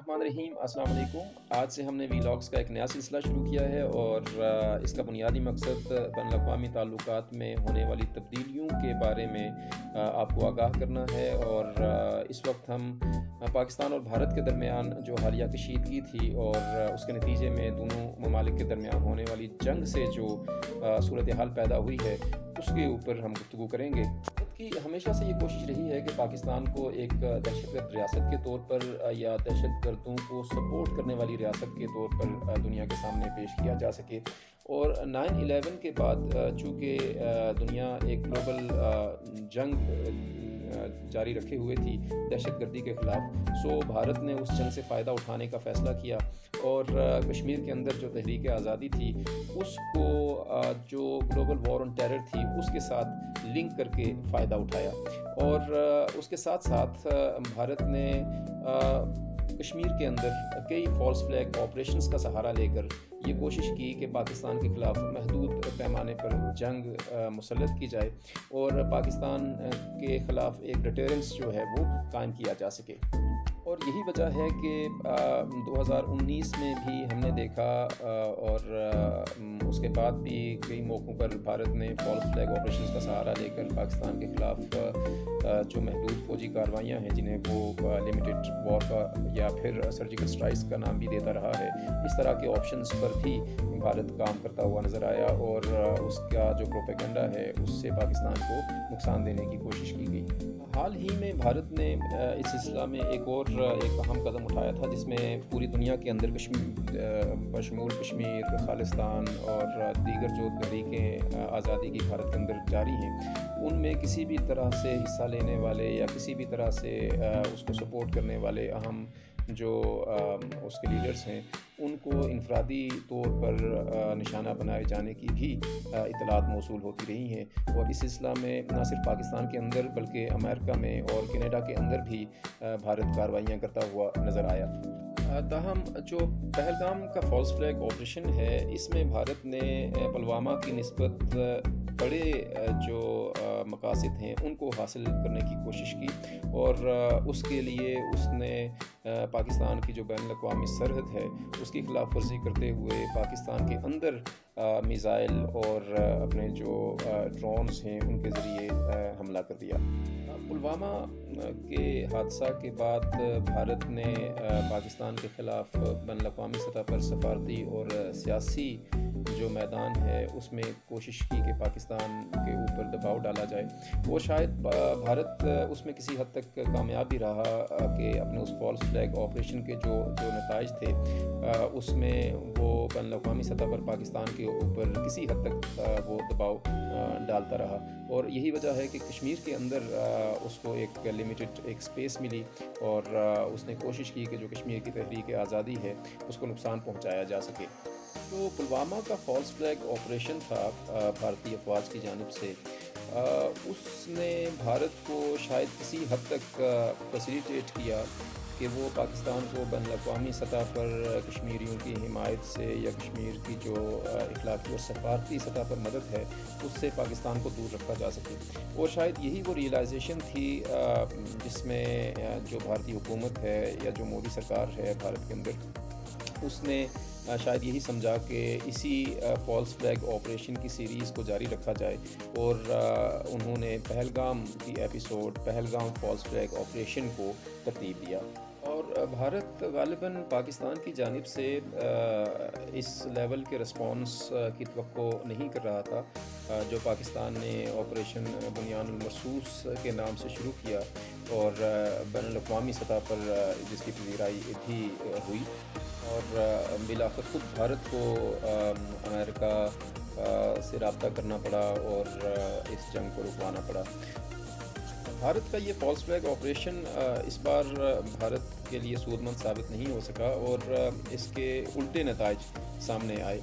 बिस्मिल्लाहिर्रहमानिर्रहीम। अस्सलाम वालेकुम। आज से हमने वीलॉग्स का एक नया सिलसिला शुरू किया है और इसका बुनियादी मकसद बैनुल-अक़वामी ताल्लुकात में होने वाली तब्दीलियों के बारे में आपको आगाह करना है। और इस वक्त हम पाकिस्तान और भारत के दरमियान जो हालिया कशीदगी थी और उसके नतीजे में दोनों ममालिक के दरमियान होने वाली जंग से जो सूरत हाल पैदा हुई है उसके ऊपर हम गुफ्तगू करेंगे। कि हमेशा से ये कोशिश रही है कि पाकिस्तान को एक दहशतगर्द रियासत के तौर पर या दहशतगर्दों को सपोर्ट करने वाली रियासत के तौर पर दुनिया के सामने पेश किया जा सके। और 9/11 के बाद चूँकि दुनिया एक ग्लोबल जंग जारी रखे हुए थी दहशतगर्दी के ख़िलाफ़, सो भारत ने उस जंग से फ़ायदा उठाने का फ़ैसला किया और कश्मीर के अंदर जो तहरीक आज़ादी थी उसको जो ग्लोबल वॉर ऑन टेरर थी उसके साथ लिंक करके फ़ायदा उठाया। और उसके साथ साथ भारत ने कश्मीर के अंदर कई फॉल्स फ्लैग ऑपरेशंस का सहारा लेकर ये कोशिश की कि पाकिस्तान के ख़िलाफ़ महदूद पैमाने पर जंग मुसल्लत की जाए और पाकिस्तान के ख़िलाफ़ एक डिटेरेंस जो है वो कायम किया जा सके। और यही वजह है कि 2019 में भी हमने देखा और उसके बाद भी कई मौक़ों पर भारत ने फॉल्स फ्लैग ऑपरेशंस का सहारा लेकर पाकिस्तान के ख़िलाफ़ जो महदूद फ़ौजी कार्रवाइयाँ हैं जिन्हें वो लिमिटेड वॉर का या फिर सर्जिकल स्ट्राइक्स का नाम भी देता रहा है, इस तरह के ऑप्शंस पर भी भारत काम करता हुआ नज़र आया और उसका जो प्रोपेगेंडा है उससे पाकिस्तान को नुकसान देने की कोशिश की गई। हाल ही में भारत ने इस सिलसिला में एक अहम कदम उठाया था जिसमें पूरी दुनिया के अंदर बशमूल कश्मीर, खालिस्तान और दीगर जो तहरीकें आज़ादी की भारत के अंदर जारी हैं उनमें किसी भी तरह से हिस्सा लेने वाले या किसी भी तरह से उसको सपोर्ट करने वाले अहम जो उसके लीडर्स हैं उनको इनफरादी तौर पर निशाना बनाए जाने की भी इत्तलात मौसूल होती रही हैं। और इस सिलसिला में न सिर्फ पाकिस्तान के अंदर बल्कि अमेरिका में और कनाडा के अंदर भी भारत कार्रवाइयाँ करता हुआ नज़र आया। ताहम जो पहलगाम का फॉल्स फ्लैग ऑपरेशन है इसमें भारत ने पुलवामा की निस्बत बड़े जो मकासद हैं उनको हासिल करने की कोशिश की और उसके लिए उसने पाकिस्तान की जो बैनुल-अक़वामी सरहद है उसकी ख़िलाफ़ वर्जी करते हुए पाकिस्तान के अंदर मिसाइल और अपने जो ड्रोन्स हैं उनके ज़रिए हमला कर दिया। पुलवामा के हादसा के बाद भारत ने पाकिस्तान के ख़िलाफ़ बैनुल-अक़वामी सतह पर सफारती और सियासी जो मैदान है उसमें कोशिश की कि पाकिस्तान के ऊपर दबाव डाला जाए और शायद भारत उसमें किसी हद तक कामयाब भी रहा कि अपने उस फॉल्स फ्लैग ऑपरेशन के जो नताइज थे उसमें वो बैनुल-अक़वामी सतह पर पाकिस्तान के ऊपर किसी हद तक वो दबाव डालता रहा। और यही वजह है कि कश्मीर के अंदर उसको एक लिमिटेड एक स्पेस मिली और उसने कोशिश की कि जो कश्मीर की तहरीक आज़ादी है उसको नुकसान पहुँचाया जा सके। तो पुलवामा का फॉल्स फ्लैग ऑपरेशन था भारतीय अफवाज की जानिब से, उसने भारत को शायद किसी हद तक फैसिलिटेट किया कि वो पाकिस्तान को बैनुल-अक़वामी सतह पर कश्मीरियों की हिमायत से या कश्मीर की जो इखलाकी और सफारती सतह पर मदद है उससे पाकिस्तान को दूर रखा जा सके। और शायद यही वो रियलाइजेशन थी जिसमें जो भारतीय हुकूमत है या जो मोदी सरकार है भारत के अंदर उसने शायद यही समझा कि इसी फॉल्स फ्लैग ऑपरेशन की सीरीज़ को जारी रखा जाए और उन्होंने पहलगाम की episode Pahalgam false flag operation को तरतीब दिया। और भारत ग़ालिबन पाकिस्तान की जानिब से इस लेवल के रिस्पॉन्स की तवक्को नहीं कर रहा था जो पाकिस्तान ने ऑपरेशन बुनियानुल मरसूस के नाम से शुरू किया और बैनुल-अक़वामी सतह पर जिसकी पज़ीराई भी हुई और बिलाखिर खुद भारत को अमेरिका से रब्ता करना पड़ा और इस जंग को रुकवाना पड़ा। भारत का ये फॉल्स फ्लैग ऑपरेशन इस बार भारत के लिए सूदमंद साबित नहीं हो सका और इसके उल्टे नताइज सामने आए,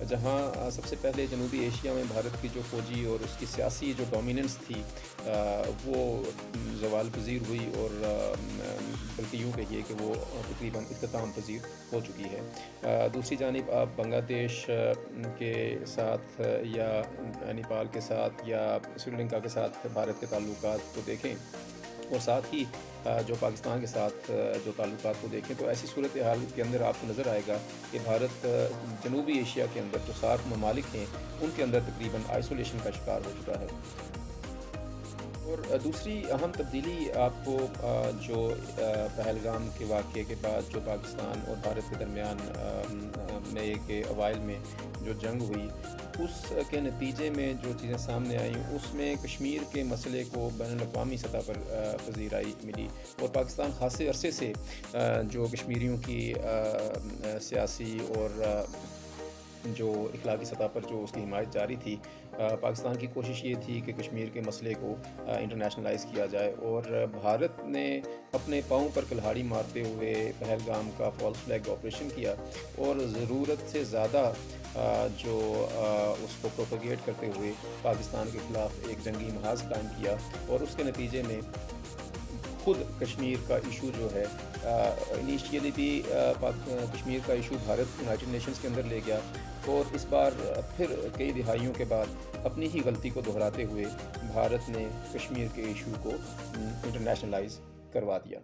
जहां सबसे पहले जनूबी एशिया में भारत की जो फ़ौजी और उसकी सियासी जो डोमिनेंस थी वो ज़वाल पज़ीर हुई और बल्कि यूँ कहिए कि वो तकरीबन इख्तिताम पज़ीर हो चुकी है। दूसरी जानिब आप बांग्लादेश के साथ या नेपाल के साथ या श्रीलंका के साथ भारत के ताल्लुकात को देखें और साथ ही जो पाकिस्तान के साथ जो ताल्लुकात को देखें तो ऐसी सूरत हाल के अंदर आपको नज़र आएगा कि भारत जनूबी एशिया के अंदर जो सार्क ममालिक हैं उनके अंदर तकरीबन आइसोलेशन का शिकार हो चुका है। और दूसरी अहम तब्दीली आपको जो पहलगाम के वाक़ये के बाद जो पाकिस्तान और भारत के दरमियान मई के अवाइल में जो जंग हुई उसके नतीजे में जो चीज़ें सामने आई उसमें कश्मीर के मसले को बैनुल-अक़वामी सतह पर पज़ीराई मिली और पाकिस्तान ख़ासे अरसे से जो कश्मीरियों की सियासी और जो इखलाकी सतह पर जो उसकी हिमायत जारी थी, पाकिस्तान की कोशिश ये थी कि कश्मीर के मसले को इंटरनेशनलाइज़ किया जाए और भारत ने अपने पाँव पर कुल्हाड़ी मारते हुए पहलगाम का फॉल्स फ्लैग ऑपरेशन किया और ज़रूरत से ज़्यादा जो उसको प्रोपेगेट करते हुए पाकिस्तान के ख़िलाफ़ एक जंगी महाज़ कायम किया और उसके नतीजे में खुद कश्मीर का इशू जो है इनिशियली भी कश्मीर का इशू भारत यूनाइटेड नेशंस के अंदर ले गया और इस बार फिर कई दिहाइयों के बाद अपनी ही गलती को दोहराते हुए भारत ने कश्मीर के इशू को इंटरनेशनलाइज करवा दिया।